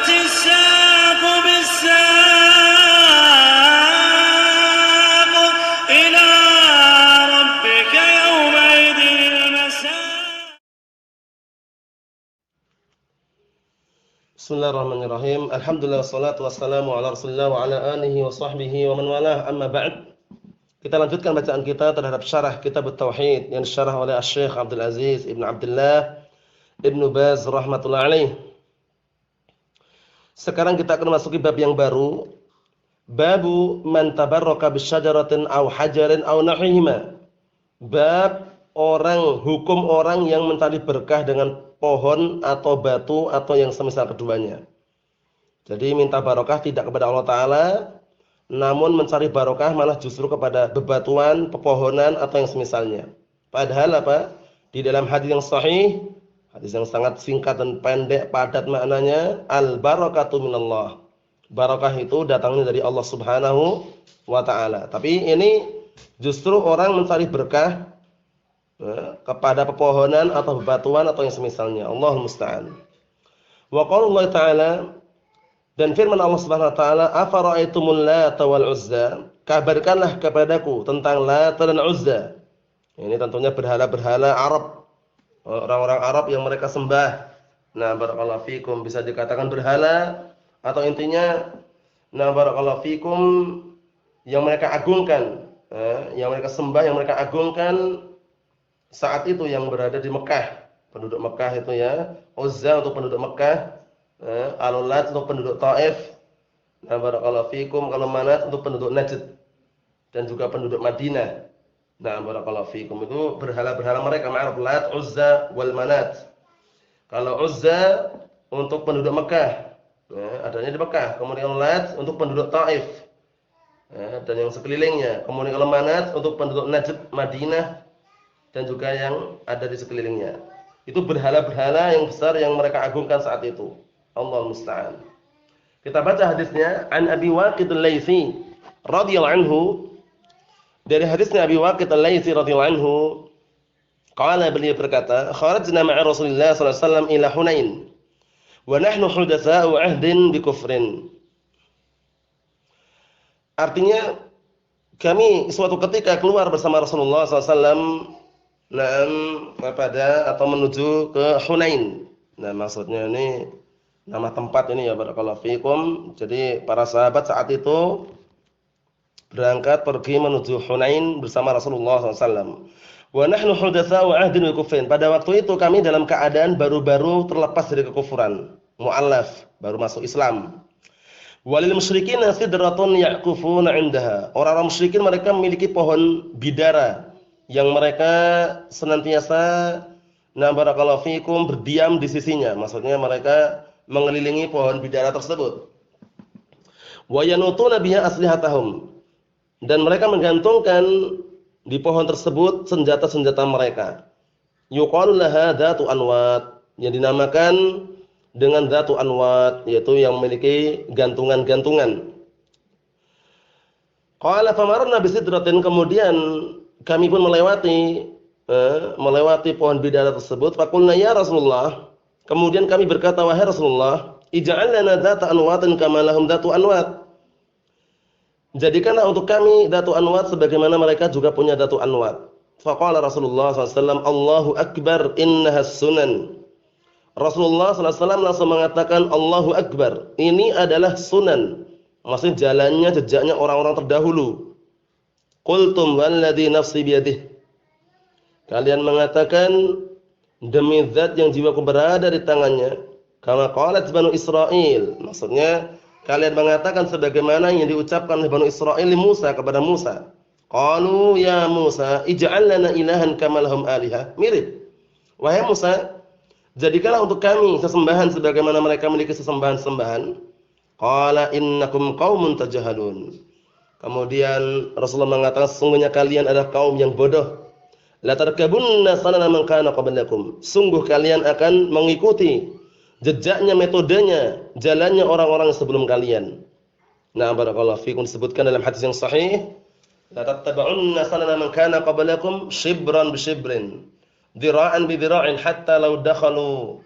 والتفت الساق بالساق إلى ربك يومئذ المساق. Bismillahirrahmanirrahim. Alhamdulillah wassalatu wassalamu ala Rasulillah wa ala alihi wa sahbihi wa man walah. Amma ba'd. Kita lanjutkan bacaan kita terhadap syarah Kitab At-Tauhid yang disyarah oleh Asy-Syaikh Abdul Aziz Ibnu Abdullah Ibnu Baz rahimatullah alaih. Sekarang kita akan masuki bab yang baru. Babu man tabarraka bisyajaratin aw hajarin aw nahwihima. Bab hukum orang yang mencari berkah dengan pohon atau batu atau yang semisal keduanya. Jadi minta barokah tidak kepada Allah Ta'ala, namun mencari barokah malah justru kepada bebatuan, pepohonan atau yang semisalnya. Padahal apa? Di dalam hadis yang sahih, hadis yang sangat singkat dan pendek, padat maknanya, al-barakatu minallah. Barakah itu datangnya dari Allah Subhanahu wa Ta'ala. Tapi ini justru orang mencari berkah kepada pepohonan atau bebatuan atau yang semisalnya. Allahul musta'an. Wa qaulullah ta'ala, dan firman Allah Subhanahu wa taala, afara'aitumul Lata wal Uzza, kabarkanlah kepadaku tentang Lata dan Uzza. Ini tentunya berhala-berhala Arab. Orang-orang Arab yang mereka sembah. Nah, barakallahu fikum, bisa dikatakan berhala atau intinya barakallahu fikum yang mereka agungkan, yang mereka sembah, yang mereka agungkan saat itu yang berada di Mekah, penduduk Mekah itu ya. Uzza untuk penduduk Mekah, Al-Lat untuk penduduk Taif, barakallahu fikum, kalau Manat untuk penduduk Najd dan juga penduduk Madinah. Nah, barakallahu fikum, itu berhala-berhala mereka, ma'ruf Lat, Uzza wal Manat. Kalau Uzza untuk penduduk Mekah, adanya di Mekah. Kemudian Lat untuk penduduk Taif dan yang sekelilingnya. Kemudian kalau Manat untuk penduduk Najd, Madinah dan juga yang ada di sekelilingnya. Itu berhala-berhala yang besar yang mereka agungkan saat itu. Allah musta'an. Kita baca hadisnya, an Abi Waqid Al-Laitsi radhiyallahu anhu. Dari hadisnya Abi Waqid Al-Laitsi radhiyallahu anhu, qala, beliau berkata, kharajna ma'a Rasulillah sallallahu alaihi wasallam ila Hunain wa nahnu hudatsa'u 'ahdin bi kufrin. Artinya kami suatu ketika keluar bersama Rasulullah sallallahu alaihi wasallam kepada atau menuju ke Hunain. Nah, maksudnya ini nama tempat ini ya, barakallahu fikum. Jadi para sahabat saat itu berangkat pergi menuju Hunain bersama Rasulullah SAW. Wa nahnu hudatsa'u 'ahdin bi kufrin. Pada waktu itu kami dalam keadaan baru-baru terlepas dari kekufuran, mu'allaf, baru masuk Islam. Walil musyrikin sidratun ya'kufuna 'indaha. Orang-orang musyrikin mereka memiliki pohon bidara yang mereka senantiasa barakallahu fikum berdiam di sisinya. Maksudnya mereka mengelilingi pohon bidara tersebut. Wa yanutuna biha aslihatahum, dan mereka menggantungkan di pohon tersebut senjata-senjata mereka. Yuqalu laha dzatu anwat, yang dinamakan dengan dzatu anwat, yaitu yang memiliki gantungan-gantungan. Qala famarna bisidratin, kemudian kami pun melewati pohon bidara tersebut. Faqulna ya Rasulullah, kemudian kami berkata, wahai Rasulullah, ij'al lana dzata anwatin kama lahum dzatu anwat. Jadikanlah untuk kami dzatu anwat sebagaimana mereka juga punya dzatu anwat. Faqala Rasulullah SAW, Allahu Akbar, innahas sunan. Rasulullah SAW langsung mengatakan, Allahu Akbar, ini adalah sunan. Maksudnya jalannya, jejaknya orang-orang terdahulu. Qultum walladzi nafsi biyadihi. Kalian mengatakan, demi zat yang jiwaku berada di tangannya, kama qalat Banu Israil. Maksudnya kalian mengatakan sebagaimana yang diucapkan oleh Banu Israil li Musa kepada Musa. Qalu ya Musa ij'al lana ilahan kama lahum alihah. Mirip. Wahai Musa, jadikanlah untuk kami sesembahan sebagaimana mereka memiliki sesembahan-sembahan. Qala innakum qaumun tajhalun. Kemudian Rasulullah mengatakan, sesungguhnya kalian adalah kaum yang bodoh. La tarkabunna sanana man kana qablakum. Sungguh kalian akan mengikuti jejaknya, metodenya, jalannya orang-orang sebelum kalian. Nah, barakallahu fikum, disebutkan dalam hadis yang sahih, la tattaba'unna sanana man kana qablakum shibran bi shibrin, dhira'an bi dhira'in, hatta law dakhalu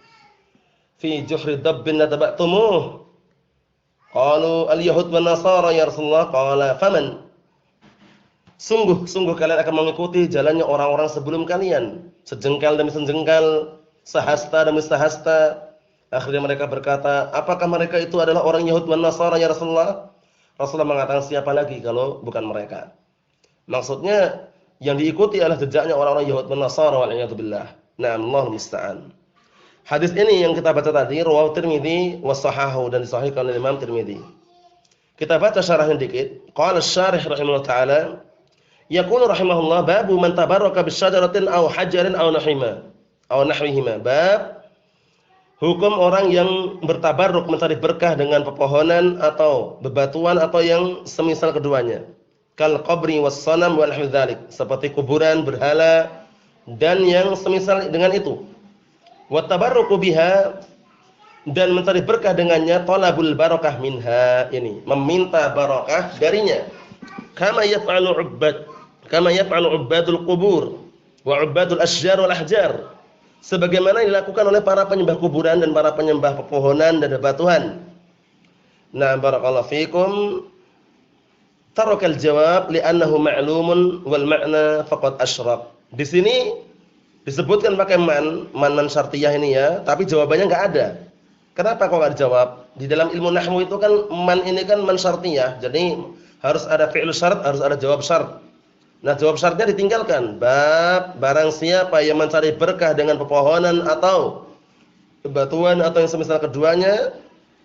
fi juhri dabbin lataba'tumuh. Qalu al-yahud wan nasara ya Rasulullah. Qala faman? Sungguh kalian akan mengikuti jalannya orang-orang sebelum kalian, sejengkal demi sejengkal, sehasta demi sehasta. Akhirnya mereka berkata, apakah mereka itu adalah orang Yahud dan Nasara ya Rasulullah? Rasulullah mengatakan, siapa lagi kalau bukan mereka? Maksudnya yang diikuti adalah jejaknya orang-orang Yahud dan Nasara wal'iyadzubillah. Nah, Allah musta'an. Hadis ini yang kita baca tadi rawahu Tirmidzi wa shahahu, dan disahihkan oleh Imam Tirmidzi. Kita baca syarahnya dikit. Qala asy-syarih rahimahullah taala, yaqulu rahimahullah, babu man tabarraka bisyajaratin aw hajarin aw nahwihima. Bab hukum orang yang bertabarruk, mencari berkah dengan pepohonan atau bebatuan atau yang semisal keduanya. Kal qabri was sanam wal nahwi dzalik, seperti kuburan, berhala dan yang semisal dengan itu. Wa tabarruku biha, dan mencari berkah dengannya, talabul barakah minha, ini meminta barakah darinya. Kama yaf'alu ubbadul qubur wa ubbadul asjar wal ahjar, sebagaimana dilakukan oleh para penyembah kuburan dan para penyembah pepohonan dan bebatuan. Nah, barakallahu fikum. Tarakal jawab li'annahu ma'lumun wal ma'na faqad asyraq. Di sini disebutkan pakai man syartiyah ini ya, tapi jawabannya enggak ada. Kenapa kok enggak dijawab? Di dalam ilmu nahwu itu kan man ini kan man syartiyah. Jadi harus ada fi'il syarat, harus ada jawab syarat. Nah, jawab syaratnya ditinggalkan. Bab barang siapa yang mencari berkah dengan pepohonan atau bebatuan atau yang semisal keduanya,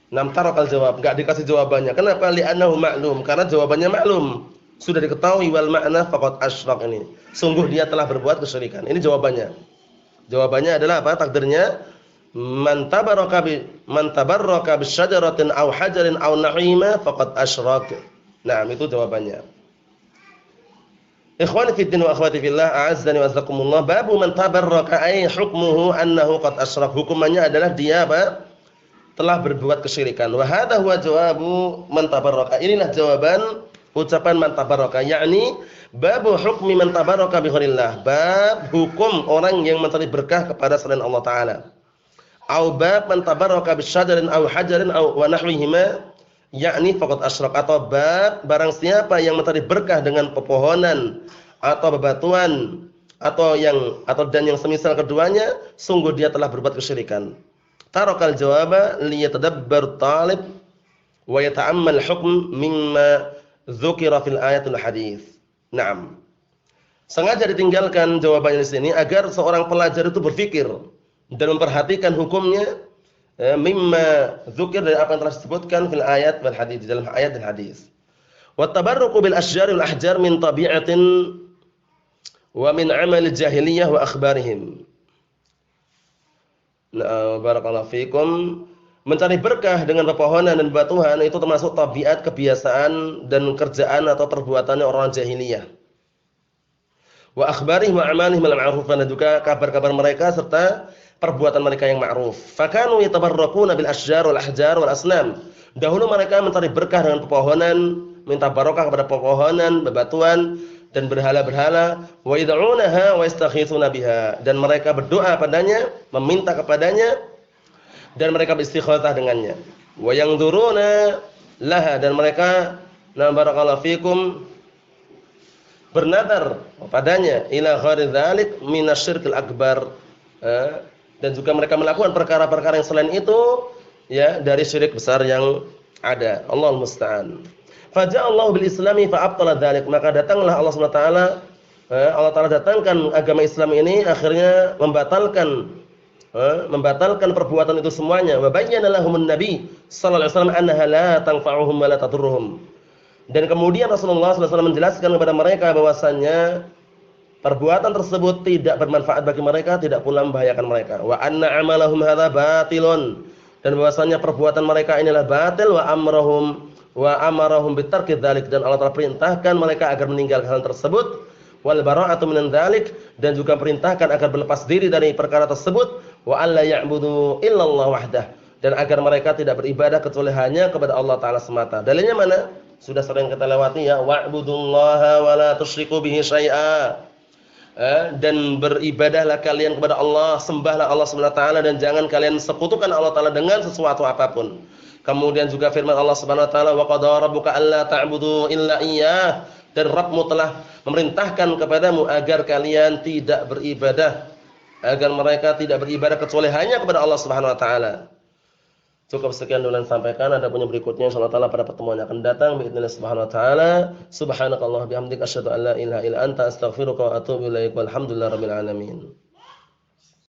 nam tarakal jawab, enggak dikasih jawabannya. Kenapa? Li'annahu ma'lum, karena jawabannya maklum, sudah diketahui, wal ma'na faqad asyraq, ini sungguh dia telah berbuat kesyirikan. Ini jawabannya. Jawabannya adalah apa? Takdirnya man tabarraka bisyajaratin aw hajarin aw nahwihima faqad asyraq. Nah, itu jawabannya. Ikhwani fi din wa akhwati fillah, a'azzani wa azzakumullah. Babu man tabarraka ay hukmuhu annahu qad asyrak. Hukumannya adalah dia apa? Telah berbuat kesyirikan. Wa hadha huwa jawabu man tabarraka. Inilah jawaban ucapan man tabarraka, yakni babu hukmi man tabarraka bi ghairillah. Bab hukum orang yang mencari berkah kepada selain Allah taala. Au bab man tabarraka bisyajarin aw hajarin aw wa nahwihima, yakni faqad asyrak, atau bab barang siapa yang mencari berkah dengan pepohonan atau bebatuan atau dan yang semisal keduanya, sungguh dia telah berbuat kesyirikan. Tarakal jawaba liyatadabbar talib wa yata'ammal hukm mimma dzukira fil ayatul hadis. Naam. Sengaja ditinggalkan jawabannya di sini agar seorang pelajar itu berpikir dan memperhatikan hukumnya mimma dzukir, dari apa yang telah disebutkan fil ayat wal hadis, dalam ayat dan hadis. Wa tabarruku bil asjar wal ahjar min tabi'atin wa min amal jahiliyah wa akhbarihim. Nah, barakallahu fikum. Mencari berkah dengan pepohonan dan batuan itu termasuk tabiat, kebiasaan dan kerjaan atau perbuatannya orang jahiliyah. Wa akhbarihim wa amalihim al-ma'rufah, dan juga kabar-kabar mereka serta perbuatan mereka yang ma'ruf. Fakanu yatabarrakuna bil asjar wal ahjar wal asnam. Dahulu mereka mencari berkah dengan pepohonan, minta barokah kepada pepohonan, bebatuan dan berhala-berhala. Wa yad'unaha wa yastaghithuna biha, dan mereka berdoa padanya, meminta kepadanya, dan mereka beristighatsah dengannya. Wa yanzuruna laha, dan mereka barakallahu fikum bernadar padanya, ila ghairi dzalik minasyirkil akbar, dan juga mereka melakukan perkara-perkara yang selain itu ya dari syirik besar yang ada. Allahul musta'an. Faja'allahu bil islami fa abtala dzalik, maka datanglah Allah Subhanahu wa taala, Allah taala datangkan agama Islam ini akhirnya membatalkan perbuatan itu semuanya. Wa bayyana lahumun nabi sallallahu alaihi wasallam annaha la tanfa'uhum wa la tadurruhum, dan kemudian Rasulullah sallallahu alaihi wasallam menjelaskan kepada mereka bahwasannya perbuatan tersebut tidak bermanfaat bagi mereka, tidak pula membahayakan mereka. Wa anna amalahum hadza batilun, dan bahwasanya perbuatan mereka inilah batil. Wa amarahum bitarki dzalik, dan Allah telah perintahkan mereka agar meninggalkan hal tersebut. Wal bara'atu minan dzalik, dan juga perintahkan agar berlepas diri dari perkara tersebut. Wa alla ya'budu illallah wahdah, dan agar mereka tidak beribadah kecuali hanya kepada Allah taala semata. Dalilnya mana? Sudah sering kita lewati ya, wa'budullaha wa la tusyriku bihi syai'a. dan beribadahlah kalian kepada Allah, sembahlah Allah Subhanahu wa taala dan jangan kalian sekutukan Allah taala dengan sesuatu apapun. Kemudian juga firman Allah Subhanahu wa taala, wa qadara rabbuka alla ta'budu illa iyyah, dan Rabbmu telah memerintahkan kepadamu agar kalian tidak beribadah, agar mereka tidak beribadah kecuali hanya kepada Allah Subhanahu wa taala. Cukup sekian dulu yang sampaikan. Ada punya berikutnya insyaallah taala pada pertemuan yang akan datang باذنillah subhanahu wa taala. Subhanakallah bihamdika asyhadu an la ilaha illa anta astaghfiruka wa atubu ilaik. Walhamdulillahirabbil alamin.